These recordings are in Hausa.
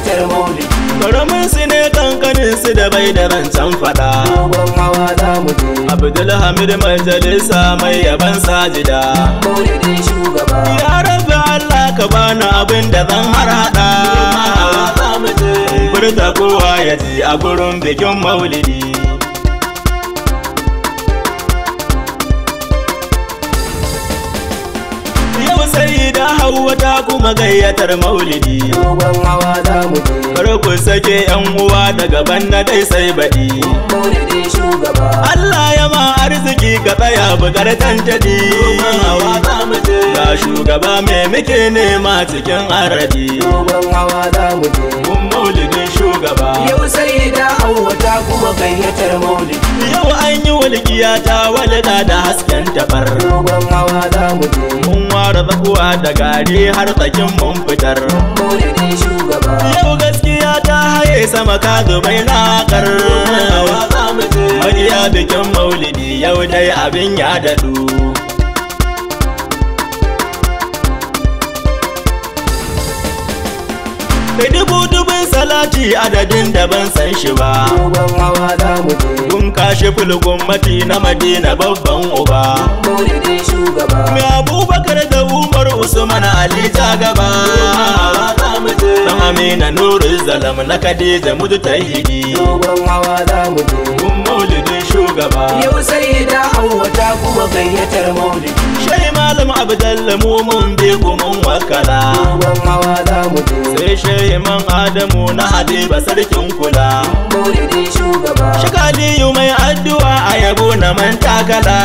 gayyatar maulidi. Karamin su ne kankanin su da bai da rancen fada. Dogon hawa za mu je. Abdulhamid majalisa mai yaban sajida. Maulidin shugaba. Ya rabbi Allah ka bani abin da zan harhaɗa. Furta kowa ya ji a gurin bikin maulidi. Yau sai da Hauwa ta kuma gayyatar maulidi. Dogon hawa za mu je. Kar ku sake yan uwa daga banna dai sai baɗi. Maulidin shugaba. Allah ya ma arziki ka tsaya bugar tantadi. Ga shugaba mai muke nema cikin aradi. Dogon hawa za mu je. Kun maulidin shugaba. Yau sai da Hauwa ta kuma gayyatar maulidi. Yau an yi walƙiya ta walƙa da hasken tabar. Dogon hawa za mu je. Mun ware zakuwa da gari har tsakin mun fitar. Maulidin shugaba. Yau gaskiya ta haye sama ka zubai laƙar. Majiya bikin maulidi yau dai abin ya daɗu. Kai dubun salati adadin da ban san shi ba. Dogon hawa za mu je. Kun kashe fulgummati na Madina babban uba. Maulidin shugaba. Mai Abubakar da Umar Usman Ali ta gaba. Dan Amina Nurul Zalam na Khadija Mudu Tahidi. Dogon hawa za mu je. Kun maulidin shugaba. Yau sai da Hauwa ta kuma gayyatar maulidi. Shai Malam Abdallah mu mun bi mun wakala. Dogon hawa za mu je. Sai Shehi Man Adamu na Habiba sarkin kula. Maulidin shugaba. Shakaliyu mai addu'a a yabo na man takala.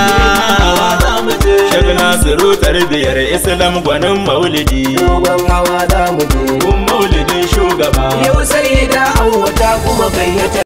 Shek Nasiru tarbiyar Islam gwanin maulidi. Dogon hawa za mu je. Kun maulidin shugaba. Yau sai da Hauwa ta kuma gayyatar